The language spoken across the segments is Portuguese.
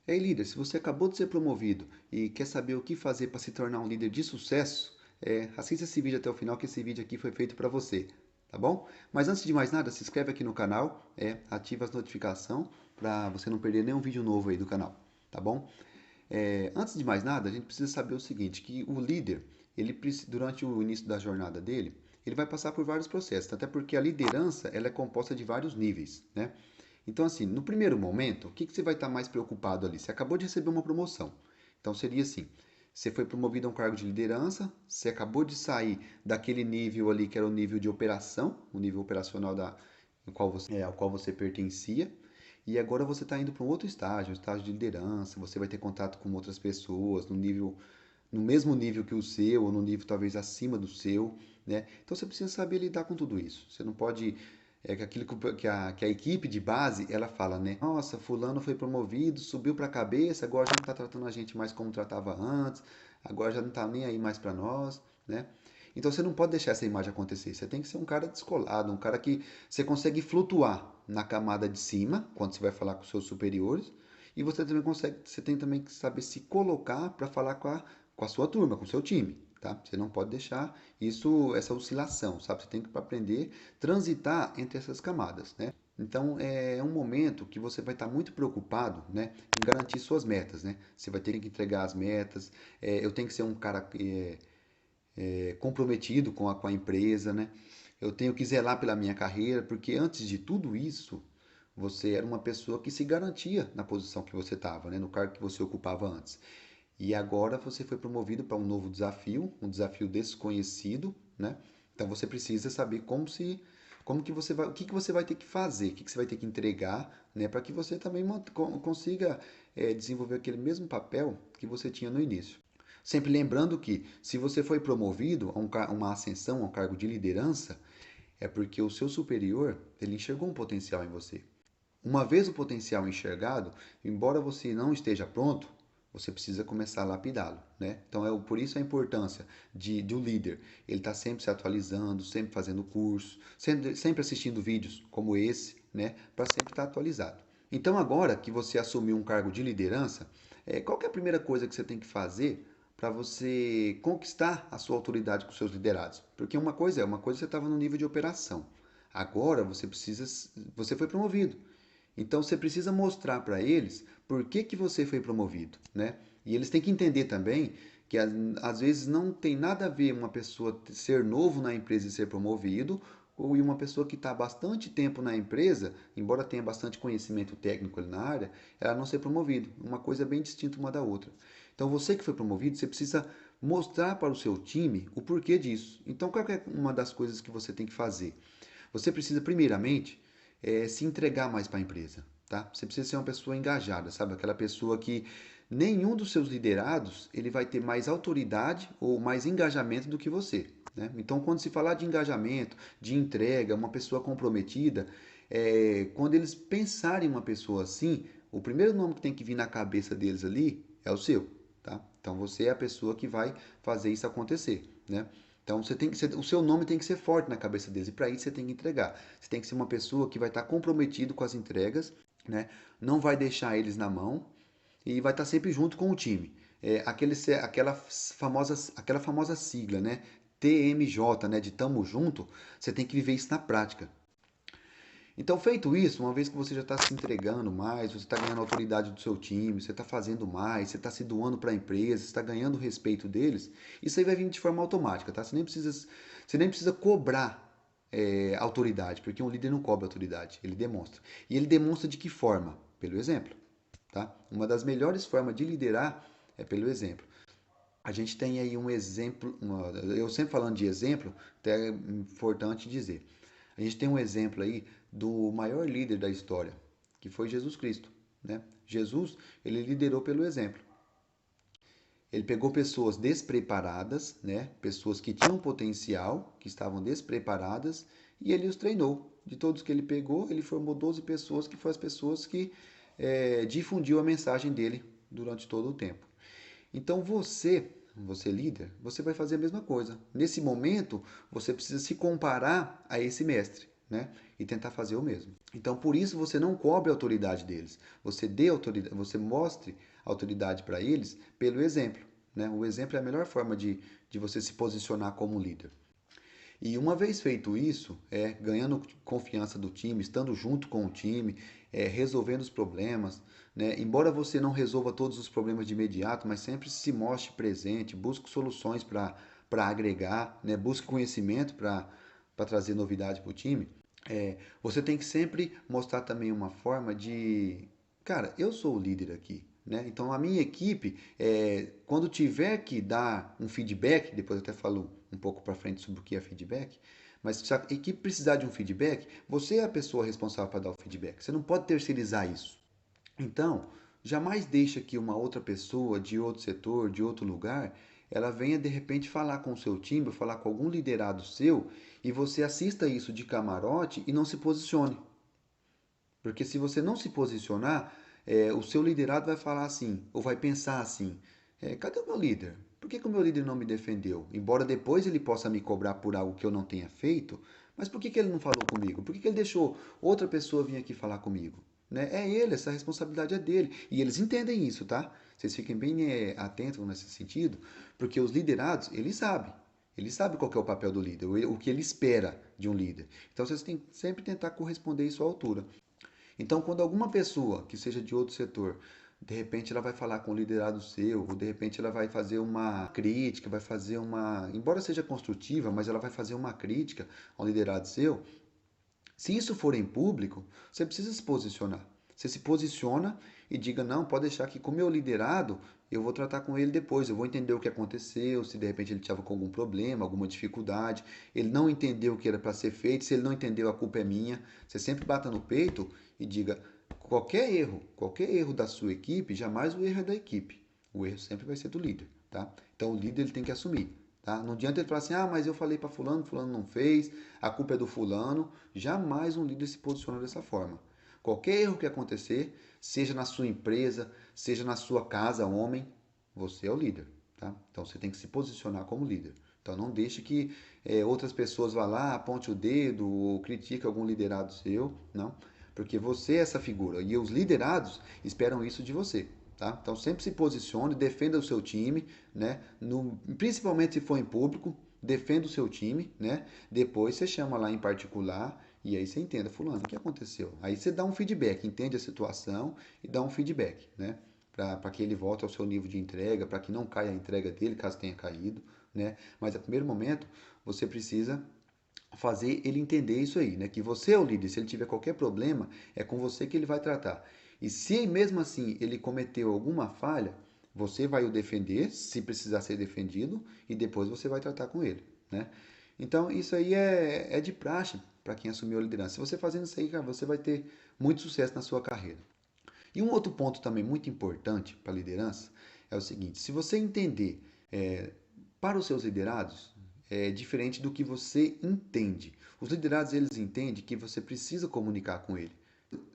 Ei, líder, se você acabou de ser promovido e quer saber o que fazer para se tornar um líder de sucesso, assista esse vídeo até o final, que esse vídeo aqui foi feito para você, tá bom? Mas antes de mais nada, se inscreve aqui no canal, ativa as notificações para você não perder nenhum vídeo novo aí do canal, tá bom? Antes de mais nada, a gente precisa saber o seguinte, que o líder, durante o início da jornada dele, ele vai passar por vários processos, até porque a liderança ela é composta de vários níveis, né? Então, assim, no primeiro momento, o que que você vai estar mais preocupado ali? Você acabou de receber uma promoção. Então, seria assim: você foi promovido a um cargo de liderança, você acabou de sair daquele nível ali que era o nível de operação, o nível operacional ao qual você pertencia, e agora você está indo para um outro estágio, um estágio de liderança, você vai ter contato com outras pessoas no mesmo nível que o seu, ou no nível talvez acima do seu, né? Então você precisa saber lidar com tudo isso. Você não pode que aquilo que a equipe de base ela fala, né? Nossa, fulano foi promovido, subiu para a cabeça, agora já não está tratando a gente mais como tratava antes, agora já não está nem aí mais para nós, né? Então você não pode deixar essa imagem acontecer. Você tem que ser um cara descolado, um cara que você consegue flutuar na camada de cima, quando você vai falar com seus superiores, e você tem também que saber se colocar para falar com a sua turma, com o seu time, tá? Você não pode deixar essa oscilação, sabe? Você tem que aprender a transitar entre essas camadas, né? Então é um momento que você vai estar muito preocupado, né, em garantir suas metas, né? Você vai ter que entregar as metas. Eu tenho que ser um cara comprometido com a empresa, né? Eu tenho que zelar pela minha carreira, porque antes de tudo isso, você era uma pessoa que se garantia na posição que você estava, né? No cargo que você ocupava antes. E agora você foi promovido para um novo desafio, um desafio desconhecido, né? Então você precisa saber como que você vai, o que você vai ter que fazer, o que você vai ter que entregar, né? Para que você também consiga desenvolver aquele mesmo papel que você tinha no início. Sempre lembrando que, se você foi promovido a uma ascensão, a um cargo de liderança, é porque o seu superior ele enxergou um potencial em você. Uma vez o potencial enxergado, embora você não esteja pronto, você precisa começar a lapidá-lo, né? Então por isso a importância de um líder. Ele está sempre se atualizando, sempre fazendo curso, sempre assistindo vídeos como esse, né? Para sempre estar atualizado. Então agora que você assumiu um cargo de liderança, qual que é a primeira coisa que você tem que fazer para você conquistar a sua autoridade com seus liderados? Porque uma coisa você estava no nível de operação. Agora você foi promovido. Então você precisa mostrar para eles por que que você foi promovido, né? E eles têm que entender também que às vezes não tem nada a ver uma pessoa ser novo na empresa e ser promovido, ou uma pessoa que está há bastante tempo na empresa, embora tenha bastante conhecimento técnico ali na área, ela não ser promovida. Uma coisa é bem distinta uma da outra. Então você que foi promovido, você precisa mostrar para o seu time o porquê disso. Então qual é uma das coisas que você tem que fazer? Você precisa, primeiramente, se entregar mais para a empresa, tá? Você precisa ser uma pessoa engajada, sabe? Aquela pessoa que nenhum dos seus liderados ele vai ter mais autoridade ou mais engajamento do que você, né? Então, quando se falar de engajamento, de entrega, uma pessoa comprometida, quando eles pensarem em uma pessoa assim, o primeiro nome que tem que vir na cabeça deles ali é o seu, tá? Então, você é a pessoa que vai fazer isso acontecer, né? Então o seu nome tem que ser forte na cabeça deles e para isso você tem que entregar. Você tem que ser uma pessoa que vai estar comprometido com as entregas, né? Não vai deixar eles na mão e vai estar sempre junto com o time. Aquela famosa sigla, né? TMJ, né? De tamo junto. Você tem que viver isso na prática. Então, feito isso, uma vez que você já está se entregando mais, você está ganhando autoridade do seu time, você está fazendo mais, você está se doando para a empresa, você está ganhando o respeito deles, isso aí vai vir de forma automática, tá? Você nem precisa cobrar autoridade, porque um líder não cobra autoridade, ele demonstra. E ele demonstra de que forma? Pelo exemplo, tá? Uma das melhores formas de liderar é pelo exemplo. A gente tem aí um exemplo, eu sempre falando de exemplo, até é importante dizer. A gente tem um exemplo aí do maior líder da história, que foi Jesus Cristo, né? Jesus, ele liderou pelo exemplo. Ele pegou pessoas despreparadas, né? Pessoas que tinham potencial, que estavam despreparadas, e ele os treinou. De todos que ele pegou, ele formou 12 pessoas, que foram as pessoas que difundiu a mensagem dele durante todo o tempo. Então você líder, você vai fazer a mesma coisa. Nesse momento, você precisa se comparar a esse mestre. né? E tentar fazer o mesmo. Então, por isso você não cobre a autoridade deles. Você dê autoridade, você mostre autoridade para eles pelo exemplo, né? O exemplo é a melhor forma de você se posicionar como líder. E uma vez feito isso, ganhando confiança do time, estando junto com o time, resolvendo os problemas, né? Embora você não resolva todos os problemas de imediato, mas sempre se mostre presente, busque soluções para agregar, né? Busque conhecimento para trazer novidade para o time. Você tem que sempre mostrar também uma forma de, cara, eu sou o líder aqui, né? Então a minha equipe, quando tiver que dar um feedback, depois eu até falo um pouco para frente sobre o que é feedback, mas se a equipe precisar de um feedback, você é a pessoa responsável para dar o feedback. Você não pode terceirizar isso. Então, jamais deixa que uma outra pessoa de outro setor, de outro lugar, ela venha de repente falar com o seu time, falar com algum liderado seu, e você assista isso de camarote e não se posicione. Porque se você não se posicionar, o seu liderado vai falar assim, ou vai pensar assim: cadê o meu líder? Por que, que o meu líder não me defendeu? Embora depois ele possa me cobrar por algo que eu não tenha feito, mas por que, que ele não falou comigo? Por que, que ele deixou outra pessoa vir aqui falar comigo? Né? É ele, essa responsabilidade é dele. E eles entendem isso, tá? Vocês fiquem bem atentos nesse sentido, porque os liderados, eles sabem. Ele sabe qual que é o papel do líder, o que ele espera de um líder. Então vocês têm que sempre tentar corresponder isso à altura. Então, quando alguma pessoa que seja de outro setor, de repente ela vai falar com o liderado seu, ou de repente ela vai fazer uma crítica, vai fazer uma, embora seja construtiva, mas ela vai fazer uma crítica ao liderado seu, se isso for em público, você precisa se posicionar. Você se posiciona e diga: não, pode deixar que com o meu liderado eu vou tratar com ele depois, eu vou entender o que aconteceu, se de repente ele estava com algum problema, alguma dificuldade, ele não entendeu o que era para ser feito, se ele não entendeu, a culpa é minha. Você sempre bata no peito e diga: qualquer erro da sua equipe, jamais o erro é da equipe. O erro sempre vai ser do líder, tá? Então o líder ele tem que assumir. Tá? Não adianta ele falar assim: ah, mas eu falei para fulano, fulano não fez, a culpa é do fulano. Jamais um líder se posiciona dessa forma. Qualquer erro que acontecer, seja na sua empresa, seja na sua casa, homem, você é o líder. Tá? Então você tem que se posicionar como líder. Então não deixe que outras pessoas vá lá, aponte o dedo ou critique algum liderado seu. Não. Porque você é essa figura. E os liderados esperam isso de você. Tá? Então sempre se posicione, defenda o seu time, né? Principalmente se for em público, defenda o seu time, né? Depois você chama lá em particular e aí você entenda: fulano, o que aconteceu? Aí você dá um feedback, entende a situação e dá um feedback, né? Para que ele volte ao seu nível de entrega, para que não caia a entrega dele, caso tenha caído, né? Mas a primeiro momento você precisa fazer ele entender isso aí, né? Que você é o líder. Se ele tiver qualquer problema, é com você que ele vai tratar. E se mesmo assim ele cometeu alguma falha, você vai o defender, se precisar ser defendido, e depois você vai tratar com ele, né? Então isso aí é de praxe para quem assumiu a liderança. Se você fazendo isso aí, cara, você vai ter muito sucesso na sua carreira. E um outro ponto também muito importante para a liderança é o seguinte: se você entender para os seus liderados, é diferente do que você entende. Os liderados eles entendem que você precisa comunicar com ele.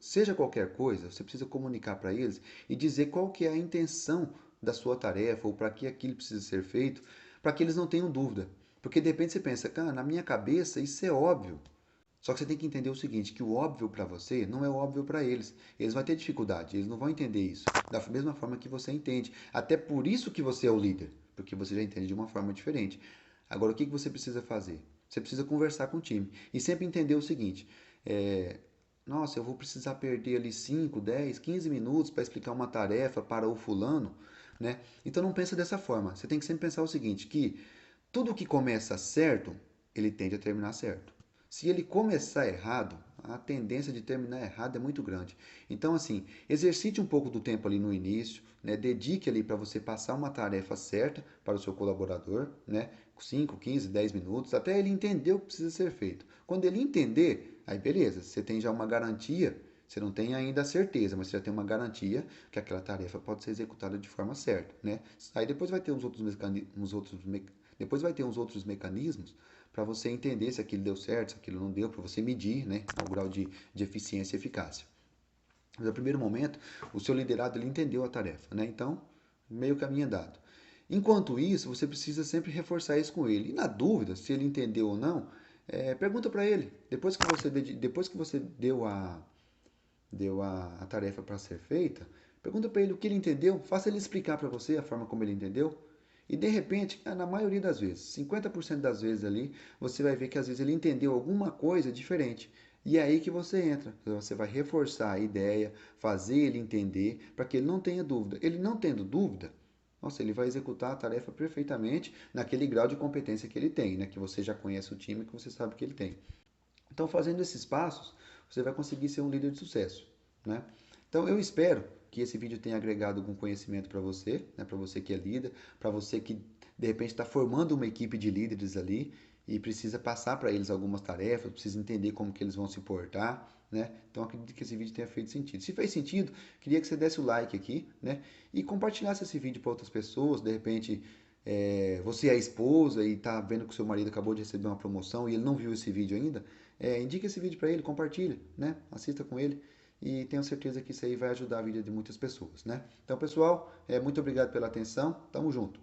Seja qualquer coisa, você precisa comunicar para eles e dizer qual que é a intenção da sua tarefa ou para que aquilo precisa ser feito, para que eles não tenham dúvida. Porque de repente você pensa: cara, na minha cabeça isso é óbvio. Só que você tem que entender o seguinte, que o óbvio para você não é óbvio para eles. Eles vão ter dificuldade, eles não vão entender isso da mesma forma que você entende. Até por isso que você é o líder, porque você já entende de uma forma diferente. Agora, o que você precisa fazer? Você precisa conversar com o time e sempre entender o seguinte: nossa, eu vou precisar perder ali 5, 10, 15 minutos para explicar uma tarefa para o fulano, né? Então não pensa dessa forma. Você tem que sempre pensar o seguinte, que tudo que começa certo, ele tende a terminar certo. Se ele começar errado, a tendência de terminar errado é muito grande. Então, assim, exercite um pouco do tempo ali no início, né? Dedique ali para você passar uma tarefa certa para o seu colaborador, né? 5, 15, 10 minutos, até ele entender o que precisa ser feito. Quando ele entender, aí beleza, você tem já uma garantia. Você não tem ainda a certeza, mas você já tem uma garantia que aquela tarefa pode ser executada de forma certa, né? Aí depois vai ter depois vai ter uns outros mecanismos para você entender se aquilo deu certo, se aquilo não deu, para você medir, né, o grau de eficiência e eficácia. Mas no primeiro momento, o seu liderado ele entendeu a tarefa, né? Então, meio caminho andado. Enquanto isso, você precisa sempre reforçar isso com ele. E na dúvida, se ele entendeu ou não, Pergunta para ele, depois que você deu a tarefa para ser feita, pergunta para ele o que ele entendeu, faça ele explicar para você a forma como ele entendeu. E de repente, na maioria das vezes, 50% das vezes ali, você vai ver que às vezes ele entendeu alguma coisa diferente. E é aí que você entra. Você vai reforçar a ideia, fazer ele entender, para que ele não tenha dúvida. Ele não tendo dúvida, nossa, ele vai executar a tarefa perfeitamente naquele grau de competência que ele tem, né? Que você já conhece o time, que você sabe que ele tem. Então, fazendo esses passos, você vai conseguir ser um líder de sucesso, né? Então, eu espero que esse vídeo tenha agregado algum conhecimento para você, né? Para você que é líder, para você que de repente está formando uma equipe de líderes ali e precisa passar para eles algumas tarefas, precisa entender como que eles vão se portar, né? Então, acredito que esse vídeo tenha feito sentido. Se fez sentido, queria que você desse o like aqui, né? E compartilhasse esse vídeo para outras pessoas, de repente você é a esposa e está vendo que o seu marido acabou de receber uma promoção e ele não viu esse vídeo ainda, indica esse vídeo para ele, compartilha, né? Assista com ele e tenho certeza que isso aí vai ajudar a vida de muitas pessoas, né? Então, pessoal, muito obrigado pela atenção, tamo junto.